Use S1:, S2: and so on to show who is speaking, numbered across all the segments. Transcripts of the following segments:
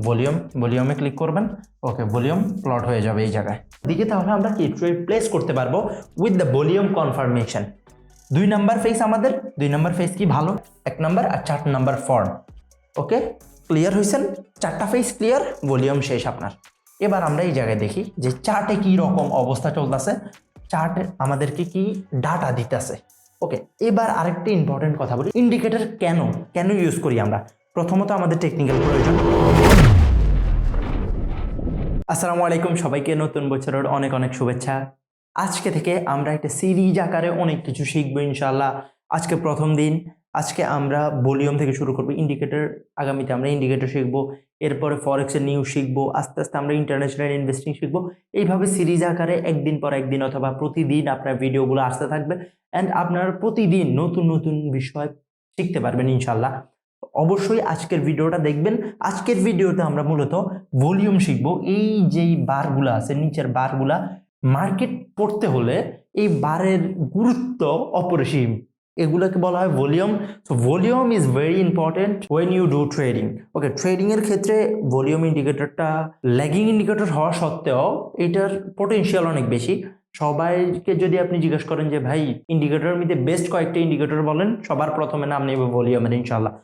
S1: ভলিউমে click করবেন। ওকে, volume plot হয়ে যাবে এই জায়গায় দিকে। তাহলে আমরা কি ট্রেড প্লেস করতে পারবো with the volume confirmation. 2 number face আমাদের, 2 নাম্বার ফেস কি ভালো, 1 নাম্বার আর 4 নাম্বার ফর্ম। ওকে, ক্লিয়ার হয়েছেন? 4টা ফেস ক্লিয়ার, ভলিউম শেষ আপনার। এবার আমরা এই জায়গায় দেখি যে চার্টে কি রকম অবস্থা চলতেছে, চার্টে আমাদেরকে কি ডাটা দিতেছে। ওকে, এবার আরেকটা ইম্পর্টেন্ট কথা বলি, ইন্ডিকেটর কেন ইউজ করি আমরা। প্রথমত আমাদের টেকনিক্যাল প্রয়োজন। আসসালামু আলাইকুম, সবাইকে নতুন বছরের অনেক অনেক শুভেচ্ছা। আজকে থেকে আমরা একটা সিরিজ আকারে অনেক কিছু শিখবো ইনশাআল্লাহ। আজকে প্রথম দিন, আজকে আমরা ভলিউম থেকে শুরু করবো ইন্ডিকেটর, আগামীতে আমরা ইন্ডিকেটর শিখবো, এরপরে ফরেক্সের নিউজ শিখবো, আস্তে আস্তে আমরা ইন্টারন্যাশনাল ইনভেস্টিং শিখবো। এইভাবে সিরিজ আকারে একদিন পর একদিন অথবা প্রতিদিন আপনার ভিডিওগুলো আসতে থাকবে অ্যান্ড আপনারা প্রতিদিন নতুন নতুন বিষয় শিখতে পারবেন ইনশাআল্লাহ। অবশ্যই আজকের ভিডিওটা দেখবেন। আজকের ভিডিওতে আমরা মূলত ভলিউম শিখবো। এই যেই বারগুলা আছে, নিচের বারগুলা, মার্কেট পড়তে হলে এই বারের গুরুত্ব অপরিসীম, এগুলোকে বলা হয় volume. So volume is very important when you do trading. Okay, trading এর ক্ষেত্রে ভলিউম ইন্ডিকেটরটা ল্যাগিং ইন্ডিকেটর হওয়া সত্ত্বেও এটার পোটেনশিয়াল অনেক বেশি। সবাইকে যদি আপনি জিজ্ঞেস করেন যে ভাই ইন্ডিকেটরের মধ্যে বেস্ট কয়েকটা ইন্ডিকেটর বলেন, সবার প্রথমে নাম নেবে ভলিউমের ইনশাল্লাহ।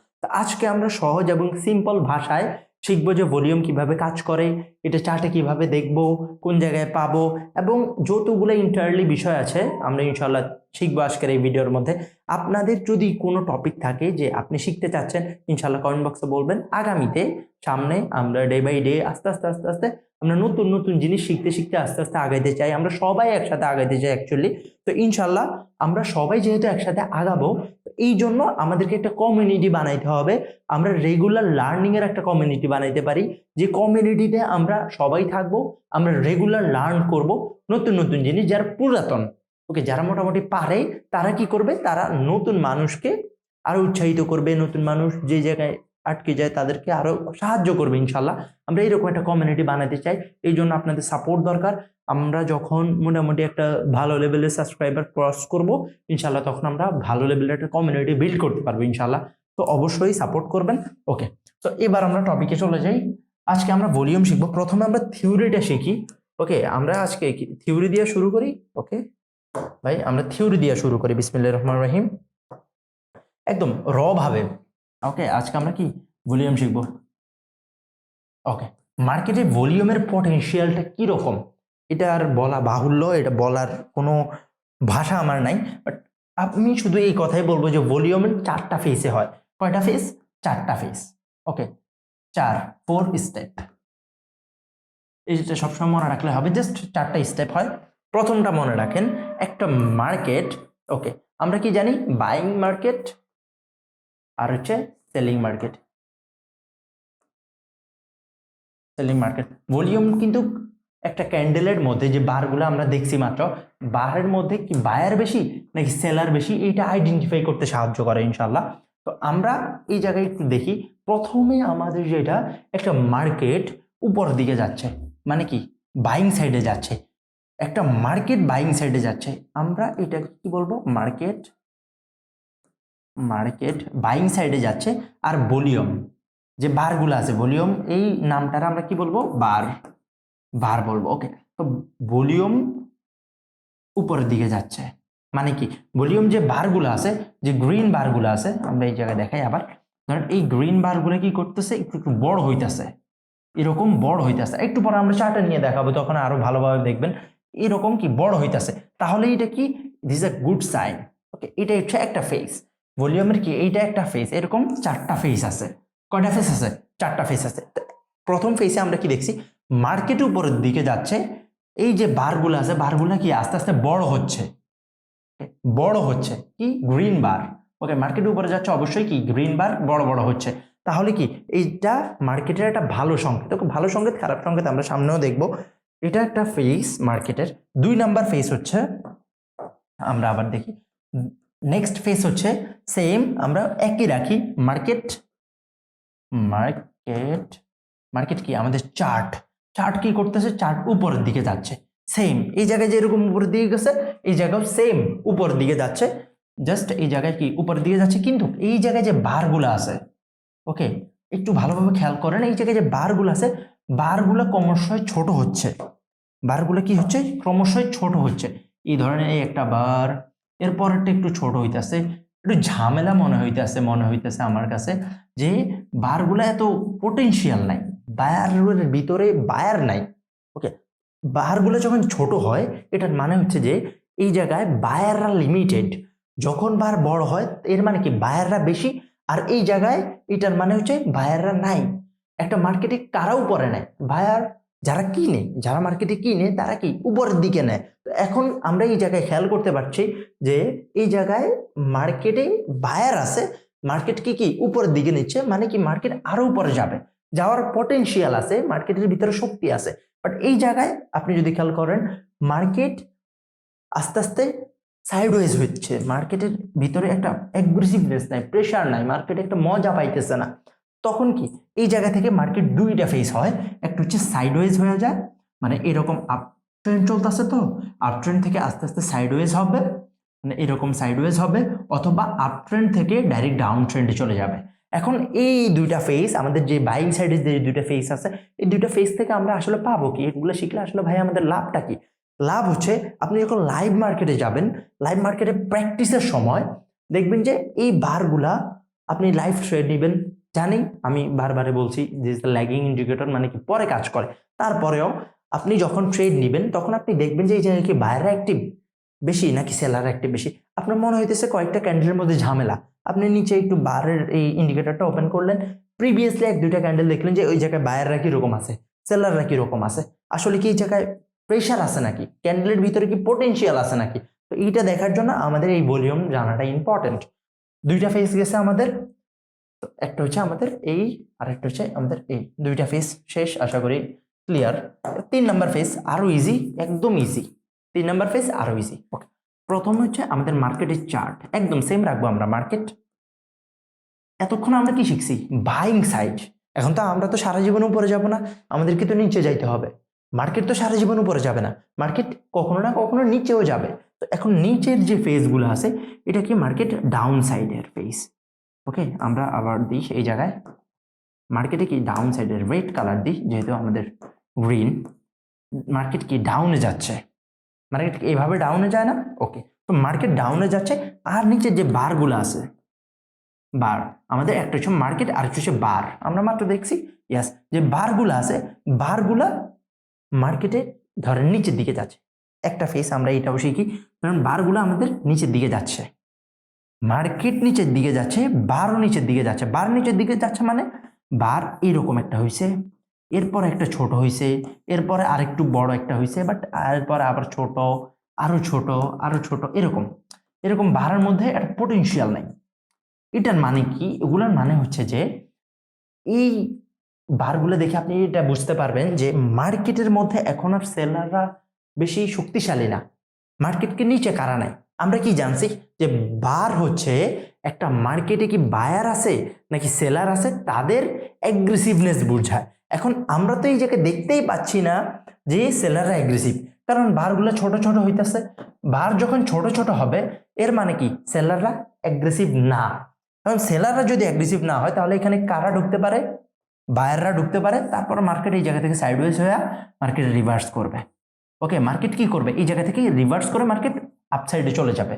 S1: আজকে আমরা সহজ এবং সিম্পল ভাষায় শিখবো যে ভলিউম কিভাবে কাজ করে, এটা চার্টে কিভাবে দেখবো, কোন জায়গায় পাবো, এবং যতগুলো ইন্টারলি বিষয় আছে আমরা ইনশাল্লাহ শিখবো আজকের এই ভিডিওর মধ্যে। আপনাদের যদি কোনো টপিক থাকে যে আপনি শিখতে চাচ্ছেন, ইনশাল্লাহ কমেন্ট বক্সে বলবেন। আগামীতে সামনে আমরা ডে বাই ডে আস্তে আস্তে আমরা নতুন নতুন জিনিস শিখতে শিখতে আস্তে আস্তে আগাইতে চাই, আমরা সবাই একসাথে আগাইতে চাই অ্যাকচুয়ালি। তো ইনশাল্লাহ আমরা সবাই যেহেতু একসাথে আগাবো, এই জন্য আমাদেরকে একটা কমিউনিটি বানাইতে হবে। আমরা রেগুলার লার্নিং এর একটা কমিউনিটি বানাইতে পারি, যে কমিউনিটিতে আমরা সবাই থাকবো, আমরা রেগুলার লার্ন করব নতুন নতুন জিনিস। যারা পুরাতন, ওকে, যারা মোটামুটি পারে, তারা কি করবে, তারা নতুন মানুষকে আরো উৎসাহিত করবে, নতুন মানুষ যে জায়গায় আটকে যায় তাদেরকে আরো সাহায্য করবে ইনশাল্লাহ। আমরা এরকম একটা কমিউনিটি বানাতে চাই, এই জন্য আপনাদের সাপোর্ট দরকার। আমরা যখন মোটামুটি একটা ভালো লেভেলের সাবস্ক্রাইবার ক্রস করব ইনশাল্লাহ, তখন আমরা ভালো লেভেলের একটা কমিউনিটি বিল্ড করতে পারবো ইনশাল্লাহ। তো অবশ্যই সাপোর্ট করবেন। ওকে, তো এবার আমরা টপিকে চলে যাই। আজকে আমরা ভলিউম শিখবো। প্রথমে আমরা থিওরিটা শিখি। ওকে, আমরা আজকে থিওরি দিয়ে শুরু করি। ওকে ভাই, আমরা থিওরি দিয়ে শুরু করি। বিসমিল্লাহির রহমানির রহিম, একদম র ভাবে। ওকে, আজকে আমরা কি ভলিউম শিখবো। ওকে, মার্কেটে ভলিউমের পটেনশিয়ালটা কি রকম এটা আর বলা বাহুল্য, এটা বলার কোনো ভাষা আমার নাই। বাট আমি শুধু এই কথাই বলবো যে ভলিউমের 4টা ফেসে হয়। কয়টা ফেস? 4টা ফেস। ওকে, 4 স্টেপ। এইটা সবসময় মনে রাখলে হবে, জাস্ট 4টা স্টেপ হয়। প্রথমটা মনে রাখেন, একটা মার্কেট, ওকে, আমরা কি জানি, বাইং মার্কেট আর হচ্ছে selling market. Selling market volume কিন্তু একটা ক্যান্ডেলের মধ্যে যে বারগুলো আমরা দেখছি মাত্র, বারের মধ্যে কি বায়ার বেশি নাকি সেলার বেশি, এইটা আইডেন্টিফাই করতে সাহায্য করে ইনশাল্লাহ। তো আমরা এই জায়গায় একটু দেখি। প্রথমে আমাদের যেটা, একটা মার্কেট উপরের দিকে যাচ্ছে, মানে কি বাইং সাইডে যাচ্ছে, একটা মার্কেট বাইং সাইডে যাচ্ছে। আমরা এটা কি বলবো, মার্কেট বাইং সাইডে যাচ্ছে। আর ভলিউম যে বারগুলো আছে, ভলিউম এই নামটার আমরা কি বলবো, বার বলবো। ওকে, তো ভলিউম উপরের দিকে যাচ্ছে, মানে কি ভলিউম যে বারগুলো আছে, যে গ্রিন বারগুলো আছে, আমরা এই জায়গায় দেখাই আবার। ধরেন এই গ্রিন বারগুলো কি করতেছে, একটু একটু বড় হইতেছে, এরকম বড় হইতেছে। একটু পরে আমরা চার্টে নিয়ে দেখাবো, তখন আরো ভালোভাবে দেখবেন। এরকম কি বড় হইতেছে, তাহলে এটা কি, this is a good sign. Okay, এটা হচ্ছে একটা ফেস ভলিউমের। কি এইটা একটা ফেস, এরকম 4টা ফেস আছে। কয়টা ফেস আছে? 4টা ফেস আছে। প্রথম ফেসে আমরা কি দেখছি, মার্কেট উপরের দিকে যাচ্ছে। এই যে বারগুলো আছে, বারগুলো কি আস্তে আস্তে বড় হচ্ছে, কি গ্রিন বার। ওকে, মার্কেট উপরে যাচ্ছে, অবশ্যই কি গ্রিন বার বড় বড় হচ্ছে। তাহলে কি এইটা মার্কেটের একটা ভালো সংকেত। ভালো সংকেত, খারাপ সংকেত আমরা সামনেও দেখবো। এটা একটা ফেস মার্কেটের। 2 নাম্বার ফেস হচ্ছে, আমরা আবার দেখি, নেক্সট ফেস হচ্ছে সেম, আমরা একই রাখি। মার্কেট কি আমাদের চার্ট কি করতেছে, চার্ট উপরের দিকে যাচ্ছে। সেম এই জায়গায় যেরকম উপরের দিকে গেছে, এই জায়গাও সেম উপরের দিকে যাচ্ছে। জাস্ট এই জায়গায় কি উপরের দিকে যাচ্ছে, কিন্তু এই জায়গায় যে বারগুলো আছে, ওকে, একটু ভালোভাবে খেয়াল করেন, এই জায়গায় যে বারগুলো আছে, বারগুলো ক্রমশই ছোট হচ্ছে, বারগুলো কি হচ্ছে, ক্রমশই ছোট হচ্ছে। এই ধরনের এই একটা বার, এরপরেরটা একটু ছোট হইতেছে, একটু ঝামেলা মনে হইতেছে আমার কাছে, যে বারগুলো এত পোটেনশিয়াল নাই, বায়ারের ভিতরে বায়ার নাই। ওকে, বারগুলো যখন ছোট হয় এটার মানে হচ্ছে যে এই জায়গায় বায়াররা লিমিটেড, যখন বার বড় হয় এর মানে কি বায়াররা বেশি, আর এই জায়গায় এটার মানে হচ্ছে বায়াররা নাই। একটা মার্কেটে কারা উপরে নেয়, বায়ার, যারা কিনে, যারা মার্কেটে কিনে তারা কি উপরের দিকে নেয়। তো এখন আমরা এই জায়গায় খেয়াল করতে পারছি যে এই জায়গায় মার্কেটে বায়ার আছে, মার্কেট কি কি উপরের দিকে নিচ্ছে, মানে কি মার্কেট আরো উপরে যাবে, যাওয়ার পটেনশিয়াল আছে, মার্কেটের ভিতরে শক্তি আছে। বাট এই জায়গায় আপনি যদি খেয়াল করেন, মার্কেট আস্তে আস্তে সাইডওয়েজ হচ্ছে, মার্কেটের ভিতরে একটা অ্যাগ্রেসিভনেস নাই, প্রেশার নাই, মার্কেটে একটা মজা পাইতেছে না। তখন কি এই জায়গা থেকে মার্কেট দুইটা ফেজ হয়, একটা হচ্ছে সাইডওয়েজ হয়ে যায়, মানে এরকম আপ ট্রেন্ড চলতেছে, তো আপ ট্রেন্ড থেকে আস্তে আস্তে সাইডওয়েজ হবে, মানে এরকম সাইডওয়েজ হবে, অথবা আপ ট্রেন্ড থেকে ডাইরেক্ট ডাউন ট্রেন্ডে চলে যাবে। এখন এই দুইটা ফেজ, আমাদের যে বাইং সাইডে যে দুইটা ফেজ আছে, এই দুইটা ফেজ থেকে আমরা আসলে পাবো কি, এগুলো শিখলে আসলে ভাই আমাদের লাভটা কি? লাভ হচ্ছে আপনি যখন লাইভ মার্কেটে যাবেন, লাইভ মার্কেটে প্র্যাকটিসের সময় দেখবেন যে এই বারগুলা, আপনি লাইভ ট্রেড নেবেন, জানি আমি বারবারে বলছি যে ল্যাগিং ইন্ডিকেটর মানে কি পরে কাজ করে, তারপরেও আপনি যখন ট্রেড নেবেন তখন আপনি দেখবেন যে এই জায়গায় কি বায়াররা অ্যাক্টিভ বেশি নাকি সেলাররা অ্যাক্টিভ বেশি। আপনার মনে হইতেছে কয়েকটা ক্যান্ডেলের মধ্যে ঝামেলা, আপনি নিচে একটু বারের এই ইন্ডিকেটরটা ওপেন করলেন, প্রিভিয়াসলি এক দুইটা ক্যান্ডেল দেখলেন যে ওই জায়গায় বায়াররা কিরকম আছে, সেলাররা কিরকম আছে, আসলে কি এই জায়গায় প্রেশার আছে নাকি, ক্যান্ডেলের ভিতরে কি পোটেনশিয়াল আছে নাকি। তো এইটা দেখার জন্য আমাদের এই ভলিউম জানাটা ইম্পর্টেন্ট। দুইটা ফেজ গেছে আমাদের, তো একটা হচ্ছে আমাদের এই, আর একটা হচ্ছে আমাদের এই, দুইটা ফেজ শেষ, আশা করি ক্লিয়ার। 3 নাম্বার ফেজ আরো ইজি, একদম ইজি, 3 নাম্বার ফেজ আরো ইজি। ওকে, প্রথম হচ্ছে আমাদের মার্কেটের চার্ট, একদম সেম রাখবো আমরা। মার্কেট এতক্ষণ আমরা কি শিখছি, বাইং সাইড। এখন তো আমরা তো সারা জীবন উপরে যাব না, আমাদেরকে তো নিচে যাইতে হবে। মার্কেট তো সারা জীবন উপরে যাবে না, মার্কেট কখনো না কখনো নিচেও যাবে। তো এখন নিচের যে ফেজগুলো আছে, এটা কি মার্কেট ডাউন সাইডের ফেজ। ওকে, আমরা আবার দিই এই জায়গায় মার্কেটে কি ডাউন সাইডের রেড কালার দিই, যেহেতু আমাদের গ্রিন, মার্কেট কি ডাউনে যাচ্ছে, মার্কেট এইভাবে ডাউনে যায় না। ওকে, তো মার্কেট ডাউনে যাচ্ছে, আর নিচের যে বারগুলো আছে, বার, আমাদের একটা হচ্ছে মার্কেট আর একটা হচ্ছে বার, আমরা মাত্র দেখছি ইয়াস, যে বারগুলা আছে, বারগুলা মার্কেটে ধরেন নিচের দিকে যাচ্ছে। একটা ফেস আমরা এটাও শিখি, কারণ বারগুলো আমাদের নিচের দিকে যাচ্ছে, মার্কেট নিচের দিকে যাচ্ছে, বারও নিচের দিকে যাচ্ছে। বার নিচের দিকে যাচ্ছে মানে বার এরকম একটা হয়েছে, এরপর একটা ছোট হয়েছে, এরপরে আরেকটু বড় একটা হয়েছে, বাট এরপরে আবার ছোট, আরো ছোট, আরো ছোট, এরকম এরকম বারের মধ্যে একটা পোটেনশিয়াল নাই। এটার মানে কি, এগুলোর মানে হচ্ছে যে এই বারগুলো দেখে আপনি এটা বুঝতে পারবেন যে মার্কেটের মধ্যে এখন আর সেলাররা বেশি শক্তিশালী না, মার্কেটকে নিচে কারা নাই। আমরা কি জানছি যে বার হচ্ছে একটা মার্কেটে কি বায়ার আছে নাকি সেলার আছে তাদের অ্যাগ্রেসিভনেস বোঝায়। এখন আমরা তো এই জায়গায় দেখতেই পাচ্ছি না যে সেলাররা অ্যাগ্রেসিভ, কারণ বারগুলো ছোট ছোট হইতেছে। বার যখন ছোট ছোট হবে এর মানে কি সেলাররা অ্যাগ্রেসিভ না। কারণ সেলাররা যদি অ্যাগ্রেসিভ না হয় তাহলে এখানে কারা ঢুকতে পারে, বায়াররা ঢুকতে পারে, তারপর মার্কেট এই জায়গা থেকে সাইডওয়েজ হয়ে মার্কেট রিভার্স করবে। ওকে, মার্কেট কি করবে, এই জায়গা থেকে রিভার্স করে মার্কেট আপসাইডে চলে যাবে,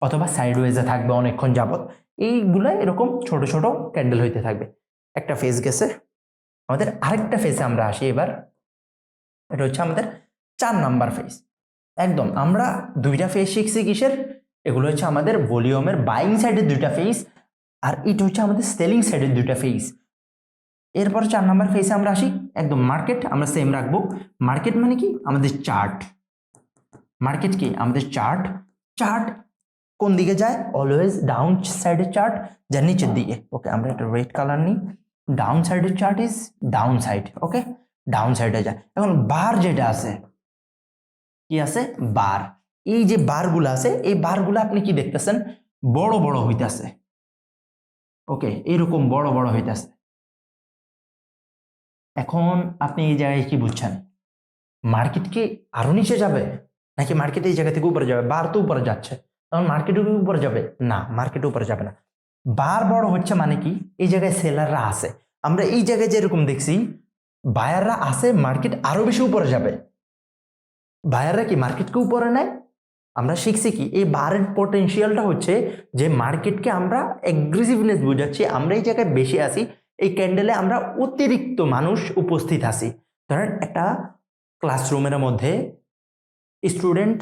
S1: অথবা সাইডওয়েজে থাকবে অনেকক্ষণ যাবত। এইগুলো এরকম ছোট ছোট ক্যান্ডেল হইতে থাকবে। একটা ফেজ গেছে, আমাদের আরেকটা ফেজে আমরা আসি এবার। এটা হচ্ছে আমাদের 4 নাম্বার ফেজ। একদম আমরা দুইটা ফেজ শিখছি কিসের, এগুলো হচ্ছে আমাদের ভলিউমের বাইং সাইডের দুইটা ফেজ, আর এটা হচ্ছে আমাদের সেলিং সাইডের দুইটা ফেজ। এরপর 4 নাম্বার ফেজে আমরা আসি, একদম মার্কেট আমরা সেম রাখবো। মার্কেট মানে কি আমাদের চার্ট, মার্কেট কি আমাদের চার্ট, চার্ট কোন দিকে যায়, অলওয়েজ ডাউন সাইডের চার্ট যা নিচের দিকে। ওকে, আমরা একটা রেড কালার নিই, ডাউন সাইডের chart is down side. Okay, down সাইডে যায়। এখন বার যেটা আছে, কি আছে বার, এই যে বারগুলো আছে এই বারগুলো আপনি কি দেখতেছেন, বড় বড় হইতাছে। ওকে, এরকম বড় বড় হইতাছে। এখন আপনি এই জায়গায় কি বুঝছেন, মার্কেট কি আরো নিচে যাবে নাকি মার্কেট এই জায়গা থেকে উপরে যাবে? বার তো উপরে যাচ্ছে, তখন মার্কেট উপরে যাবে না, মার্কেট উপরে যাবে না। বার বড় হচ্ছে মানে কি এই জায়গায় সেলাররা আছে, আমরা এই জায়গায় যেরকম দেখছি বায়াররা আছে, মার্কেট আরো বেশি উপরে যাবে। বায়াররা কি মার্কেটকে উপরে নেয়? আমরা শিখছি কি এই বারের পটেনশিয়ালটা হচ্ছে যে মার্কেটকে আমরা অ্যাগ্রেসিভনেস বোঝাচ্ছি, আমরা এই জায়গায় বেশি আছি, এই ক্যান্ডেলে আমরা অতিরিক্ত মানুষ উপস্থিত আছি। ধরেন একটা ক্লাসরুমের মধ্যে স্টুডেন্ট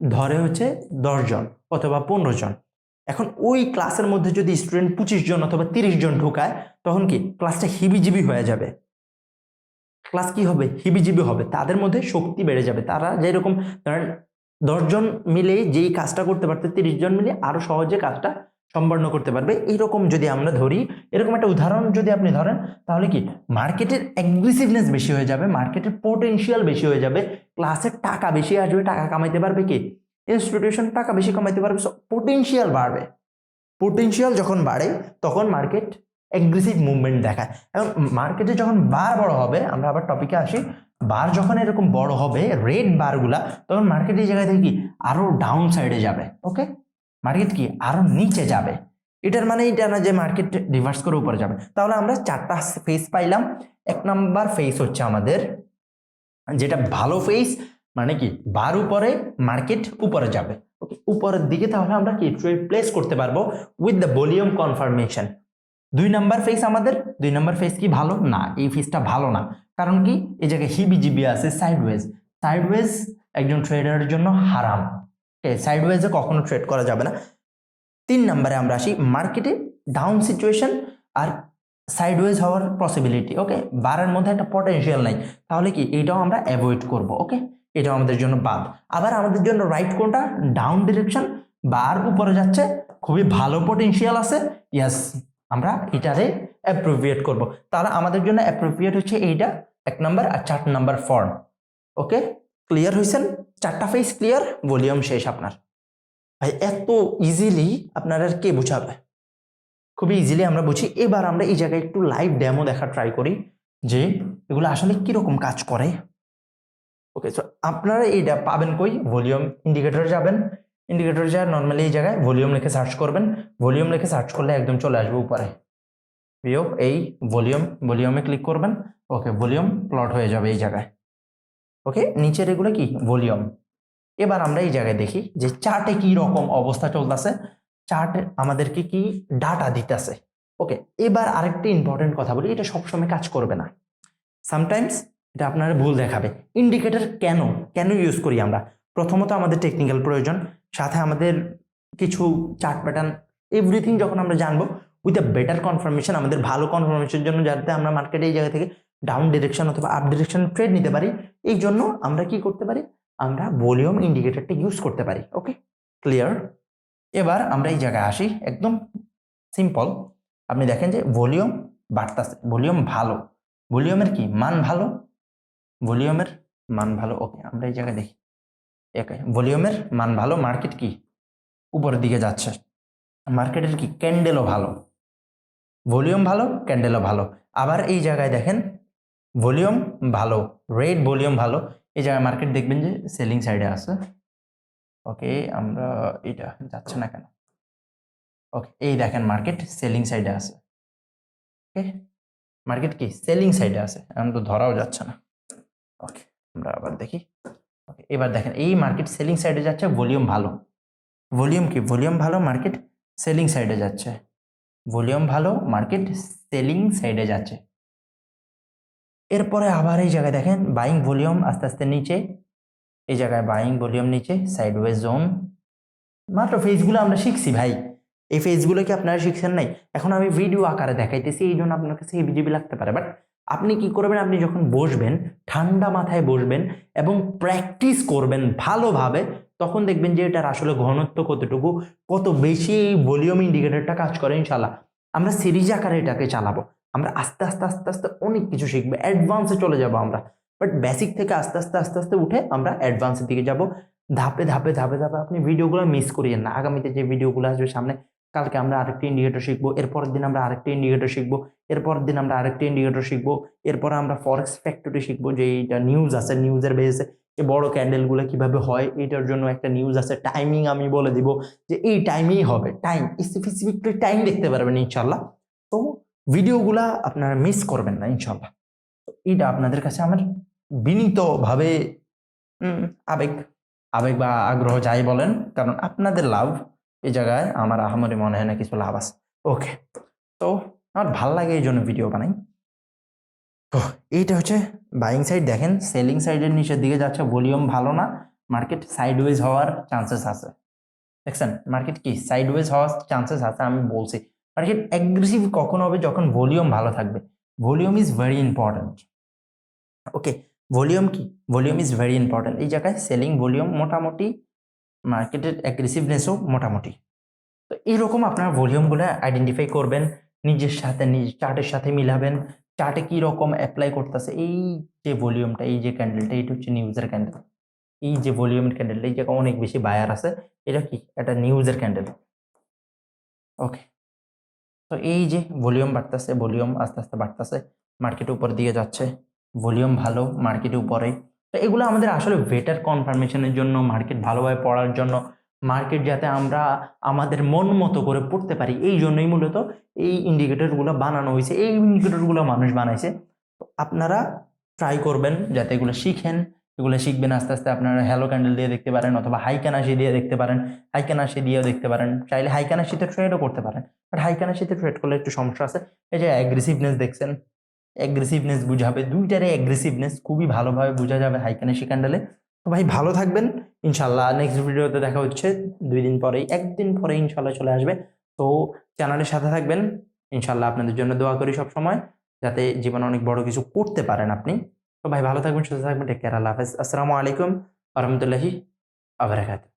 S1: ধরে হচ্ছে 10 জন অথবা 15 জন। এখন ওই ক্লাসের মধ্যে যদি স্টুডেন্ট 25 জন অথবা 30 জন ঢুকায়, তখন কি ক্লাসটা হিবিজিবি হয়ে যাবে। ক্লাস কি হবে? হিবিজিবি হবে। তাদের মধ্যে শক্তি বেড়ে যাবে। তারা যেরকম ধরেন 10 জন মিলে যেই কাজটা করতে পারতে 30 জন মিলে আরো সহজে কাজটা সম্পন্ন করতে পারবে। এইরকম যদি আমরা ধরি, এরকম একটা উদাহরণ যদি আপনি ধরেন, তাহলে কি মার্কেটের অ্যাগ্রেসিভনেস বেশি হয়ে যাবে, মার্কেটের পোটেনশিয়াল বেশি হয়ে যাবে, ক্লাসের টাকা বেশি আসবে, টাকা কামাইতে পারবে কি ইনস্টিটিউশন, টাকা বেশি কামাইতে পারবে, পোটেনশিয়াল বাড়বে। পোটেনশিয়াল যখন বাড়ে তখন মার্কেট অ্যাগ্রেসিভ মুভমেন্ট দেখায়। এবং মার্কেটে যখন বার বড় হবে, আমরা আবার টপিকে আসি, বার যখন এরকম বড় হবে রেড বারগুলা, তখন মার্কেট এই জায়গায় থেকে কি আরো ডাউন সাইডে যাবে। ওকে, মার্কেট কি আরো নিচে যাবে। এটার মানে এটা না যে মার্কেট রিভার্স করে উপরে যাবে। তাহলে আমরা 4টা ফেস পাইলাম। 1 নাম্বার ফেস হচ্ছে আমাদের যেটা ভালো ফেস, মানে কি বার উপরে মার্কেট উপরে যাবে, ওকে উপরের দিকে। তাহলে আমরা কি ট্রেড প্লেস করতে পারবো with the volume confirmation. 2 number face আমাদের, 2 নাম্বার ফেস কি ভালো না? এই ফেসটা ভালো না। কারণ কি এই জায়গায় হিবিজিবি আছে, সাইডওয়েজ। সাইডওয়েজ একজন ট্রেডারের জন্য হারাম। সাইডওয়েজে কখনো ট্রেড করা যাবে না। 3 নাম্বারে আমরা আসি, মার্কেটে ডাউন সিচুয়েশন আর সাইডওয়েজ হওয়ার পসিবিলিটি। ওকে, বারের মধ্যে একটা পটেনশিয়াল নাই, তাহলে কি এটাও আমরা অ্যাভয়েড করব। ওকে, এটাও আমাদের জন্য বাদ। আবার আমাদের জন্য রাইট কোনটা? ডাউন ডিরেকশন, বার উপরে যাচ্ছে, খুবই ভালো পটেনশিয়াল আছে, ইয়াস আমরা এটারে অ্যাপ্রোপ্রিয়েট করব। তাহলে আমাদের জন্য অ্যাপ্রোপ্রিয়েট হচ্ছে এইটা 1 নাম্বার আর 4 নাম্বার ফর্ম। ওকে, ক্লিয়ার হয়েছেন? 4টা ফেস ক্লিয়ার, ভলিউম শেষ আপনার। ভাই এত ইজিলি আপনারা কে বুঝাবে? খুবই ইজিলি আমরা বুঝি। এবার আমরা এই জায়গায় একটু লাইভ ডেমো দেখা ট্রাই করি যে এগুলো আসলে কিরকম কাজ করে। ওকে, সো আপনারা এইটা পাবেন কই? ভলিউম ইন্ডিকেটর যাবেন, ইন্ডিকেটর যা নর্মালি এই জায়গায় ভলিউম লিখে সার্চ করবেন, ভলিউম লিখে সার্চ করলে একদম চলে আসবে উপরে ভিউ, এই ভলিউমে ক্লিক করবেন। ওকে, ভলিউম প্লট হয়ে যাবে এই জায়গায়। ওকে, নিচের এগুলো কি ভলিউম। এবার আমরা এই জায়গায় দেখি যে চার্টে কি রকম অবস্থা চলতেছে, চার্টে আমাদেরকে কি ডাটা দিতেছে। ওকে, এবার আরেকটা ইম্পর্টেন্ট কথা বলি, এটা সবসময় কাজ করবে না, সামটাইমস এটা আপনারা ভুল দেখাবে। ইন্ডিকেটর কেন কেন ইউজ করি আমরা? প্রথমত আমাদের টেকনিক্যাল প্রয়োজন, সাথে আমাদের কিছু চার্ট প্যাটার্ন এভরিথিং যখন আমরা জানবো উইথ আ বেটার কনফার্মেশন, আমাদের ভালো কনফার্মেশনের জন্য, যাতে আমরা মার্কেটে এই জায়গা থেকে ডাউন ডিরেকশন অথবা আপ ডিরেকশন ট্রেড নিতে পারি, এই জন্য আমরা কি করতে পারি? আমরা ভলিউম ইন্ডিকেটরটা ইউজ করতে পারি। ওকে, ক্লিয়ার? এবার আমরা এই জায়গায় আসি, একদম সিম্পল। আপনি দেখেন যে ভলিউম বাড়তেছে, ভলিউম ভালো, ভলিউমের কি মান ভালো, ভলিউমের মান ভালো। ওকে, আমরা এই জায়গায় দেখি ভলিউমের মান ভালো, মার্কেট কি উপরের দিকে যাচ্ছে, মার্কেটের কি ক্যান্ডেলও ভালো, ভলিউম ভালো, ক্যান্ডেলও ভালো। আবার এই জায়গায় দেখেন ভলিউম ভালো, রেড ভলিউম ভালো, এই জায়গায় মার্কেট দেখবেন যে সেলিং সাইডে আছে। ওকে, আমরা এটা যাচ্ছে না কেন? ওকে, এই দেখেন মার্কেট সেলিং সাইডে আছে। ওকে, মার্কেট কি সেলিং সাইডে আছে, এখন তো ধরাও যাচ্ছে না। ওকে, আমরা আবার দেখি। ওকে, এবার দেখেন এই মার্কেট সেলিং সাইডে যাচ্ছে, ভলিউম ভালো, ভলিউম কি ভলিউম ভালো, মার্কেট সেলিং সাইডে যাচ্ছে, ভলিউম ভালো, মার্কেট সেলিং সাইডে যাচ্ছে। এরপরে আবার এই জায়গায় দেখেন বাইং ভলিউম আস্তে আস্তে নিচে, এই জায়গায় বাইং ভলিউম নিচে, সাইডওয়েজ জোন। মাত্র ফেজগুলো আমরা শিখছি ভাই, এই ফেজগুলো কি আপনারা শিখছেন নাই? এখন আমি ভিডিও আকারে দেখাইতেছি, এই জন্য আপনার কাছে হিবিজিবি লাগতে পারে, বাট আপনি কি করবেন? আপনি যখন বসবেন ঠান্ডা মাথায় বসবেন এবং প্র্যাকটিস করবেন ভালোভাবে, তখন দেখবেন যে এটার আসলে ঘনত্ব কতটুকু, কত বেশি এই ভলিউম ইন্ডিকেটরটা কাজ করে। ইনশাল্লাহ আমরা সিরিজ আকারে এটাকে চালাবো, আমরা আস্তে আস্তে আস্তে আস্তে অনেক কিছু শিখবো, অ্যাডভান্সে চলে যাব আমরা। বাট বেসিক থেকে আস্তে আস্তে আস্তে আস্তে উঠে আমরা অ্যাডভান্সের দিকে যাব, ধাপে ধাপে ধাপে ধাপে। আপনি ভিডিওগুলো মিস করিয়েন না, আগামীতে যে ভিডিওগুলো আসবে সামনে, কালকে আমরা আরেকটি ইন্ডিকেটর শিখবো, এরপরের দিন আমরা আরেকটি ইন্ডিকেটর শিখবো, এরপরের দিন আমরা আরেকটি ইন্ডিকেটর শিখবো, এরপরে আমরা ফরেক্স ফ্যাক্টরি শিখবো, যে এইটা নিউজ আছে, নিউজের বেসে এই বড় ক্যান্ডেলগুলো কিভাবে হয়, এটার জন্য একটা নিউজ আছে, টাইমিং আমি বলে দিব যে এই টাইমেই হবে, টাইম স্পেসিফিক টাইম দেখতে পারবেন ইনশাল্লাহ। তো ভিডিওগুলা আপনারা মিস করবেন না ইনশাল্লাহ। তো এটা আপনাদের কাছে আমার বিনীতভাবে আবেগ আবেগ বা আগ্রহ যাই বলেন, কারণ আপনাদের লাভ এই জায়গায় আমার আহামরি মনে হয় না কিছু লাভ আছে। ওকে, তো আমার ভাল লাগে এই জন্য ভিডিও বানাই। তো এইটা হচ্ছে বাইং সাইড, দেখেন সেলিং সাইডের নিচের দিকে যাচ্ছে, ভলিউম ভালো না, মার্কেট সাইডওয়েজ হওয়ার চান্সেস আছে। দেখছেন মার্কেট কি সাইডওয়েজ হওয়ার চান্সেস আছে। আমি বলছি মার্কেট অ্যাগ্রেসিভ কখন হবে, যখন ভলিউম ভালো থাকবে। Volume is very important. Okay, volume কি, ভলিউম ইজ ভেরি ইম্পর্ট্যান্ট। এই জায়গায় সেলিং ভলিউম মোটামুটি, মার্কেটের অ্যাগ্রেসিভনেসও মোটামুটি। তো এরকম আপনার ভলিউমগুলো আইডেন্টিফাই করবেন, নিজের সাথে নিজ চার্টের সাথে মিলাবেন, চার্টে কি রকম অ্যাপ্লাই করতেছে। এই যে ভলিউমটা, এই যে ক্যান্ডেলটা, এটা হচ্ছে নিউজের ক্যান্ডেল। এই যে ভলিউমের ক্যান্ডেলটা, এই জায়গায় অনেক বেশি বায়ার আছে, এটা কি, এটা নিউজের ক্যান্ডেল। ওকে, তো এই যে ভলিউম বাড়তেছে, ভলিউম আস্তে আস্তে বাড়তেছে, মার্কেট উপর দিয়ে যাচ্ছে, ভলিউম ভালো, মার্কেট উপরে। তো এগুলো আমাদের আসলে বেটার কনফার্মেশনের জন্য, মার্কেট ভালোভাবে পড়ার জন্য, মার্কেট যাতে আমরা আমাদের মন মতো করে পড়তে পারি, এই জন্যই মূলত এই ইন্ডিকেটরগুলো বানানো হয়েছে। এই ইন্ডিকেটরগুলো মানুষ বানাইছে। তো আপনারা ট্রাই করবেন যাতে এগুলো শিখেন। এগুলো শিখবেন আস্তে আস্তে। আপনারা হ্যালো ক্যান্ডেল দিয়ে দেখতে পারেন, অথবা হাইকানাশি দিয়ে দেখতে পারেন, হাইকানাশি দিয়েও দেখতে পারেন, চাইলে হাইকানাশিতে ট্রেডও করতে পারেন। বাট হাইকানাশিতে ট্রেড করলে একটু সমস্যা আছে। এই যে অ্যাগ্রেসিভনেস দেখছেন, অ্যাগ্রেসিভনেস বুঝাবে, দুইটারে অ্যাগ্রেসিভনেস খুবই ভালোভাবে বোঝা যাবে হাইকানাশি ক্যান্ডেলে। তো ভাই ভালো থাকবেন ইনশাল্লাহ। নেক্সট ভিডিওতে দেখা হচ্ছে 2 দিন পরেই, 1 দিন পরে ইনশাল্লাহ চলে আসবে। তো চ্যানেলের সাথে থাকবেন ইনশাল্লাহ। আপনাদের জন্য দোয়া করি সব সময়, যাতে জীবনে অনেক বড় কিছু করতে পারেন আপনি। তো ভাই ভালো থাকবেন, সুস্থ থাকবেন, টেক কেয়ার, আল্লাহ হাফেজ, আসসালামু আলাইকুম ওয়া রাহমাতুল্লাহি ওয়া বারাকাতুহু।